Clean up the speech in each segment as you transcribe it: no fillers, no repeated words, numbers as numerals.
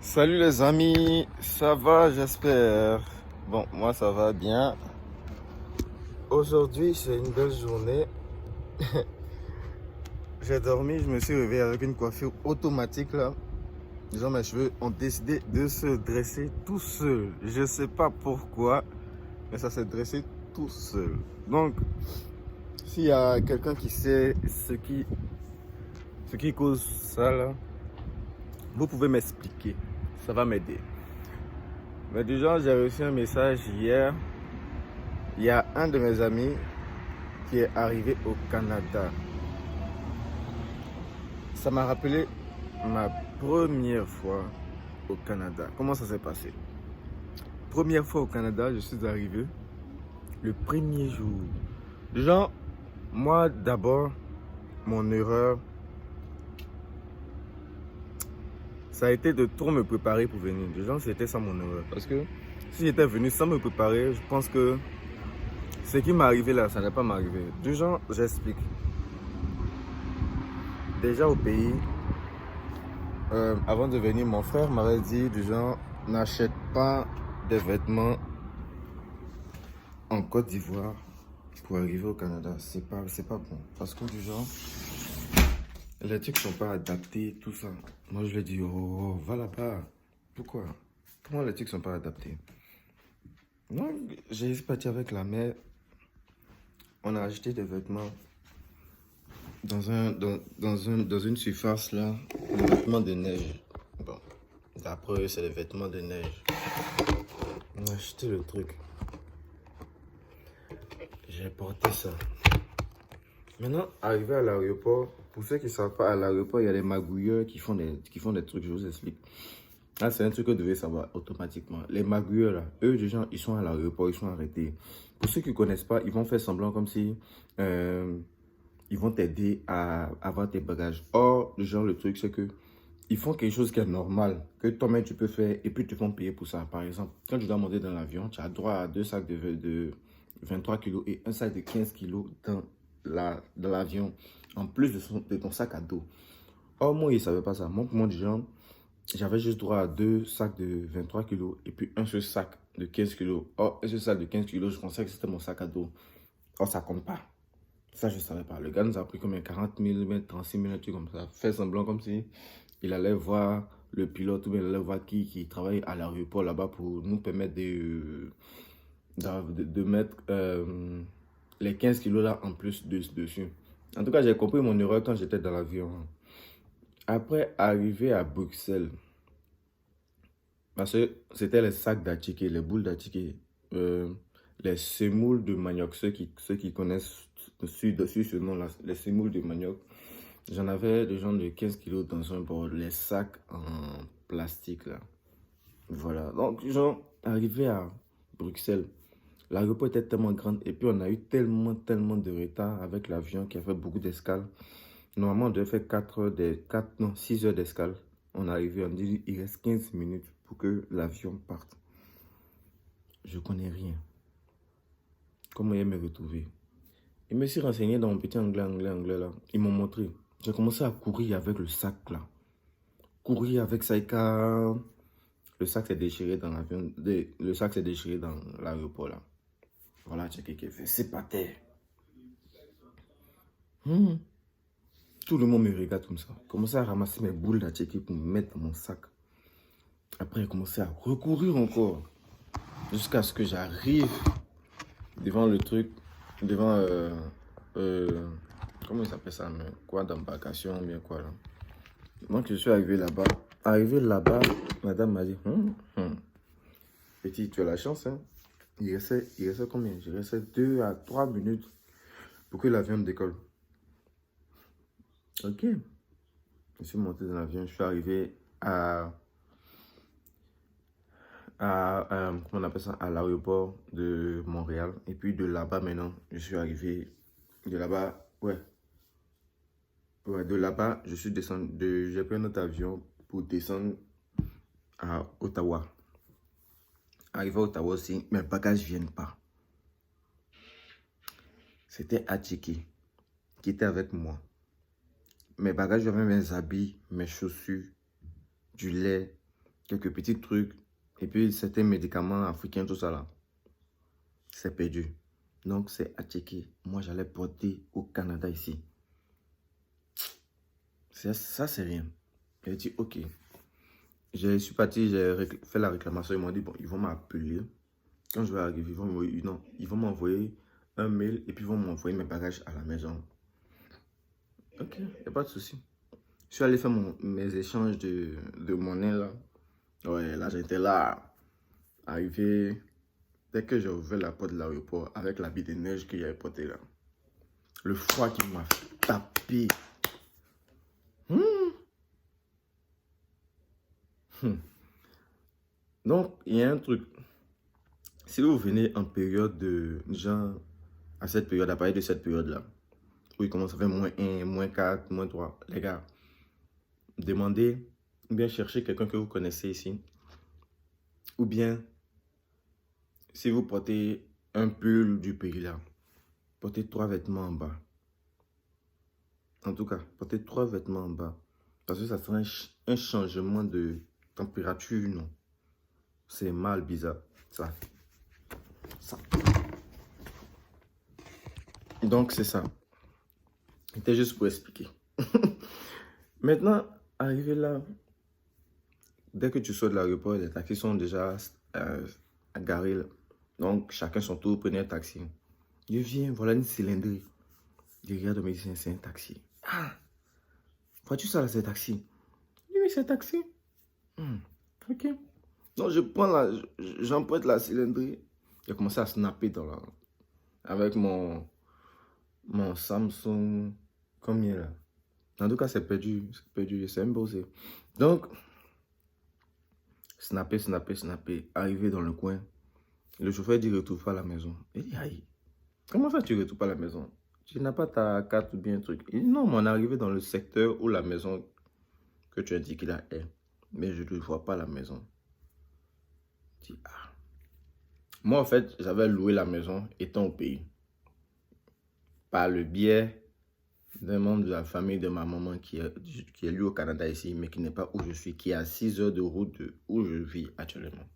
Salut les amis, ça va j'espère. Bon, moi ça va bien. Aujourd'hui c'est une belle journée. J'ai dormi, je me suis réveillé avec une coiffure automatique là. Disons mes cheveux ont décidé de se dresser tout seul. Je sais pas pourquoi, mais ça s'est dressé tout seul. Donc, s'il y a quelqu'un qui sait ce qui cause ça là, vous pouvez m'expliquer. Ça va m'aider. Mais déjà, j'ai reçu un message hier. Il y a un de mes amis qui est arrivé au Canada. Ça m'a rappelé ma première fois au Canada. Comment ça s'est passé? Première fois au Canada, je suis arrivé le premier jour. Genre, moi d'abord, mon erreur, ça a été de trop me préparer pour venir. Déjà, c'était ça mon erreur. Parce que si j'étais venu sans me préparer, je pense que ce qui m'est arrivé là, ça n'est pas m'arriver. Du genre, j'explique. Déjà au pays, avant de venir, mon frère m'avait dit du genre, n'achète pas des vêtements en Côte d'Ivoire pour arriver au Canada. C'est pas bon. Parce que du genre, les trucs sont pas adaptés, tout ça. Moi, je lui ai dit, oh, va là-bas. Pourquoi? Comment les trucs sont pas adaptés? Non, j'ai parti avec la mère. On a acheté des vêtements dans une surface là, des vêtements de neige. Bon, d'après eux, c'est des vêtements de neige. On a acheté le truc. J'ai porté ça. Maintenant, arrivé à l'aéroport, pour ceux qui ne savent pas, à l'aéroport, il y a des magouilleurs qui font des trucs, je vous explique. Là, c'est un truc que vous devez savoir automatiquement. Les magouilleurs, là, eux, les gens, ils sont à l'aéroport, ils sont arrêtés. Pour ceux qui ne connaissent pas, ils vont faire semblant comme si ils vont t'aider à avoir tes bagages. Or, le truc, c'est que ils font quelque chose qui est normal, que toi-même tu peux faire, et puis tu vas payer pour ça. Par exemple, quand tu dois monter dans l'avion, tu as droit à 2 sacs de 23 kilos et un sac de 15 kilos dans l'avion, en plus de ton sac à dos. Or, moi, ils ne savaient pas ça. Moi, pour moi, j'avais juste droit à 2 sacs de 23 kilos et puis un seul sac de 15 kilos. Or, un seul sac de 15 kilos, je pensais que c'était mon sac à dos. Or, ça compte pas. Ça, je ne savais pas. Le gars nous a pris combien? 40 000, 36 000, un truc comme ça. Fait semblant comme si il allait voir le pilote ou bien il allait voir qui travaille à l'aéroport là-bas pour nous permettre de mettre les 15 kilos là en plus dessus. En tout cas, j'ai compris mon erreur quand j'étais dans l'avion. Après, arrivé à Bruxelles, parce que c'était les sacs d'attiqué, les boules d'attiqué, les semoules de manioc, ceux qui connaissent dessus ce nom-là, les semoules de manioc. J'en avais des gens de 15 kilos dans un bord, les sacs en plastique là. Voilà, donc genre, arrivé à Bruxelles, l'aéroport était tellement grand et puis on a eu tellement de retard avec l'avion qui a fait beaucoup d'escales. Normalement, on devait faire 6 heures d'escale. On est arrivé, on dit il reste 15 minutes pour que l'avion parte. Je connais rien. Comment il me retrouver? Je me suis renseigné dans mon petit anglais là. Ils m'ont montré. J'ai commencé à courir avec le sac là. Courir avec ça. Le sac s'est déchiré dans l'avion. Le sac s'est déchiré dans l'aéroport là. Voilà, tu sais qui fait. C'est pas terre. Tout le monde me regarde comme ça. J'ai commencé à ramasser mes boules d'attiqué pour me mettre dans mon sac. Après, j'ai commencé à recourir encore. Jusqu'à ce que j'arrive devant le truc. Devant. Comment il s'appelle ça? Quoi d'embarcation, bien quoi là. Donc, je suis arrivé là-bas. Arrivé là-bas, madame m'a dit petit, tu as la chance, hein. Il restait combien? Il restait 2 à 3 minutes pour que l'avion décolle. Ok. Je suis monté dans l'avion, je suis arrivé comment on appelle ça, à l'aéroport de Montréal. Et puis de là-bas maintenant, je suis arrivé. De là-bas, de là-bas, je suis descendu. J'ai pris un autre avion pour descendre à Ottawa. Arrivé à Ottawa aussi, mes bagages ne viennent pas. C'était Atchiki qui était avec moi. Mes bagages, j'avais mes habits, mes chaussures, du lait, quelques petits trucs. Et puis, certains médicaments africains, tout ça là. C'est perdu. Donc, c'est à checker. Moi, j'allais porter au Canada ici. Ça, c'est rien. J'ai dit, ok. Je suis parti, j'ai fait la réclamation. Ils m'ont dit, bon, ils vont m'appeler. Quand je vais arriver, ils vont m'envoyer un mail et puis ils vont m'envoyer mes bagages à la maison. Ok, il n'y a pas de souci. Je suis allé faire mes échanges de monnaie là. Ouais, là, j'étais là, arrivé. Dès que j'ai ouvert la porte de l'aéroport avec l'habit de neige qu'il y avait porté là. Le froid qui m'a tapé. Donc, il y a un truc. Si vous venez en période de genre, à cette période, à partir de cette période-là, où il commence à faire -1, -4, -3, les gars, demandez ou bien cherchez quelqu'un que vous connaissez ici. Ou bien, si vous portez un pull du pays là, portez 3 vêtements en bas. En tout cas, portez 3 vêtements en bas. Parce que ça sera un changement de température, non. C'est mal bizarre. Ça. Donc, c'est ça. C'était juste pour expliquer. Maintenant, arrivé là, dès que tu sors de l'aéroport, les taxis sont déjà garés là. Donc, chacun son tour, prenez un taxi. Je viens, voilà une cylindrée. Je regarde, mais c'est un taxi. Ah, vois-tu ça là, c'est un taxi? Je dis, oui, c'est un taxi. Ok. Donc, j'emprunte la cylindrée. J'ai commencé à snapper avec mon Samsung. Combien là? En tout cas, c'est perdu. C'est un bossé. Donc, snapper. Arrivé dans le coin. Le chauffeur dit, retrouve pas à la maison. Il dit, aïe, comment ça tu retrouves pas à la maison? Tu n'as pas ta carte ou bien un truc. Il dit, non, mais on est arrivé dans le secteur où la maison que tu as dit qu'il a est. Mais je ne vois pas la maison. Je dis, ah. Moi, en fait, j'avais loué la maison étant au pays. Par le biais d'un membre de la famille de ma maman qui est lui au Canada ici, mais qui n'est pas où je suis, qui est à 6 heures de route de où je vis actuellement.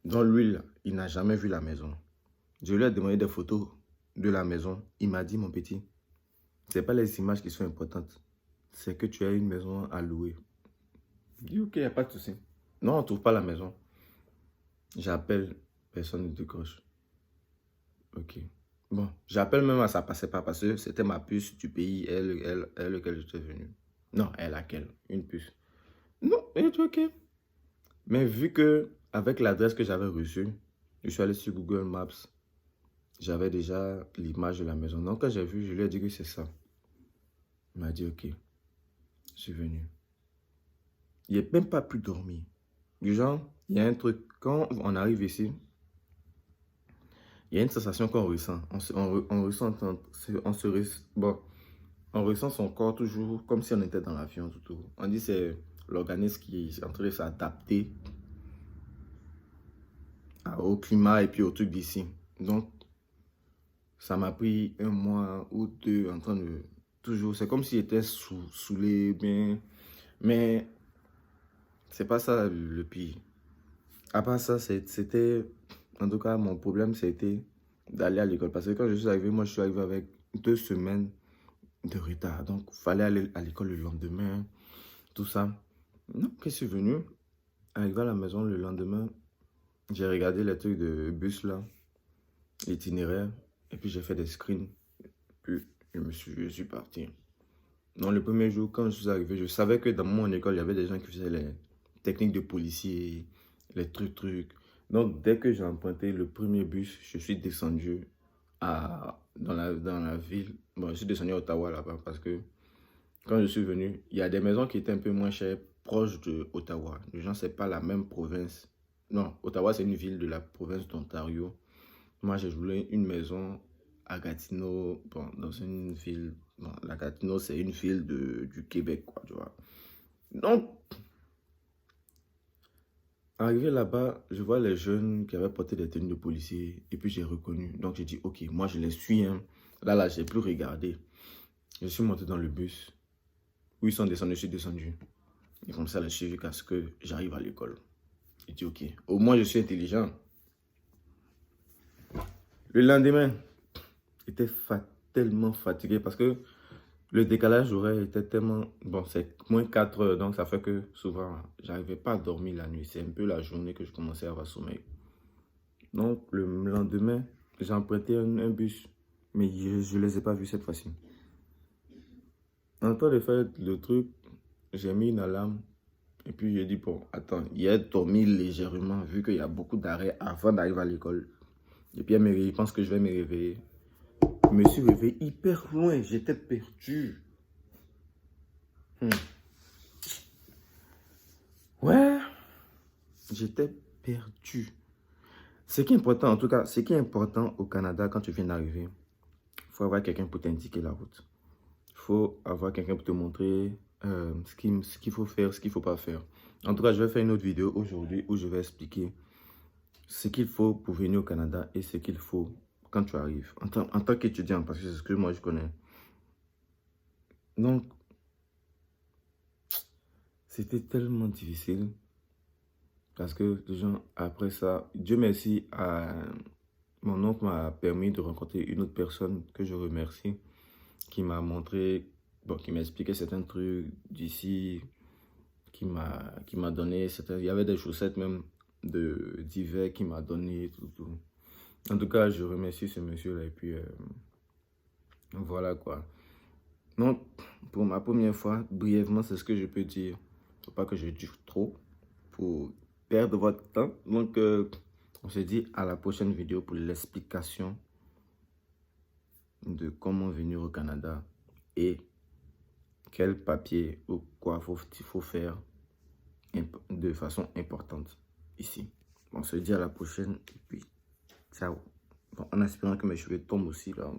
Donc lui, là, il n'a jamais vu la maison. Je lui ai demandé des photos de la maison. Il m'a dit, mon petit, ce n'est pas les images qui sont importantes. C'est que tu as une maison à louer. Je dis, ok, il n'y a pas de souci. Non, on ne trouve pas la maison. J'appelle, personne ne décroche. Ok. Bon, j'appelle même à ça passait pas parce que c'était ma puce du pays, elle, lequel j'étais venu. Non, elle laquelle? Une puce. Non, elle est ok. Mais vu que, avec l'adresse que j'avais reçue, je suis allé sur Google Maps. J'avais déjà l'image de la maison. Donc, quand j'ai vu, je lui ai dit que c'est ça. Il m'a dit, ok, je suis venu. Il n'a même pas pu dormir. Du genre, il y a un truc, quand on arrive ici, il y a une sensation qu'on ressent. On ressent son corps toujours comme si on était dans l'avion. On dit que c'est l'organisme qui est en train de s'adapter au climat et puis au truc d'ici. Donc, ça m'a pris 1 mois ou 2 en train de toujours. C'est comme s'il était saoulé, bien. Mais c'est pas ça le pire. À part ça, c'était. En tout cas, mon problème, c'était d'aller à l'école. Parce que quand je suis arrivé, moi, je suis arrivé avec 2 semaines de retard. Donc, il fallait aller à l'école le lendemain, tout ça. Donc, je suis venu, arrivé à la maison le lendemain, j'ai regardé les trucs de bus là, l'itinéraire, et puis j'ai fait des screens. Puis, je suis parti. Donc, le premier jour, quand je suis arrivé, je savais que dans mon école, il y avait des gens qui faisaient les techniques de policier, les trucs. Donc, dès que j'ai emprunté le premier bus, je suis descendu dans la ville. Bon, je suis descendu à Ottawa là-bas parce que quand je suis venu, il y a des maisons qui étaient un peu moins chères, proches de Ottawa. Les gens, c'est pas la même province. Non, Ottawa, c'est une ville de la province d'Ontario. Moi, j'ai loué une maison à Gatineau, bon, dans une ville. Bon, la Gatineau, c'est une ville du Québec, quoi, tu vois. Donc, arrivé là-bas, je vois les jeunes qui avaient porté des tenues de policiers et puis j'ai reconnu. Donc j'ai dit, ok, moi je les suis. Hein. Là, j'ai plus regardé. Je suis monté dans le bus. Où ils sont descendus, je suis descendu. Et comme ça, elle a suivi jusqu'à ce que j'arrive à l'école. J'ai dit, ok, au moins je suis intelligent. Le lendemain, j'étais tellement fatigué parce que le décalage horaire était tellement... Bon, c'est moins 4 heures, donc ça fait que souvent, j'arrivais pas à dormir la nuit. C'est un peu la journée que je commençais à avoir sommeil. Donc, le lendemain, j'ai emprunté un bus, mais je ne les ai pas vus cette fois-ci. En train de faire le truc, j'ai mis une alarme et puis j'ai dit, bon, attends, hier, dormi légèrement vu qu'il y a beaucoup d'arrêts avant d'arriver à l'école. Et puis, je pense que je vais me réveiller. Je me suis réveillé hyper loin, j'étais perdu. Ouais, j'étais perdu. Ce qui est important, en tout cas, ce qui est important au Canada quand tu viens d'arriver, il faut avoir quelqu'un pour t'indiquer la route. Il faut avoir quelqu'un pour te montrer ce qu'il faut faire, ce qu'il ne faut pas faire. En tout cas, je vais faire une autre vidéo aujourd'hui où je vais expliquer ce qu'il faut pour venir au Canada et ce qu'il faut quand tu arrives. En tant qu'étudiant, parce que c'est ce que moi je connais. Donc, c'était tellement difficile. Parce que, gens, après ça, Dieu merci, mon oncle m'a permis de rencontrer une autre personne que je remercie, qui m'a montré, bon, qui m'a expliqué certains trucs d'ici, qui m'a donné certains, il y avait des chaussettes même d'hiver qui m'a donné, tout. En tout cas, je remercie ce monsieur-là et puis voilà quoi. Donc, pour ma première fois, brièvement, c'est ce que je peux dire. Faut pas que je dure trop pour perdre votre temps. Donc, on se dit à la prochaine vidéo pour l'explication de comment venir au Canada et quel papier ou quoi il faut faire de façon importante ici. On se dit à la prochaine et puis ciao. Bon, en espérant que mes cheveux tombent aussi là.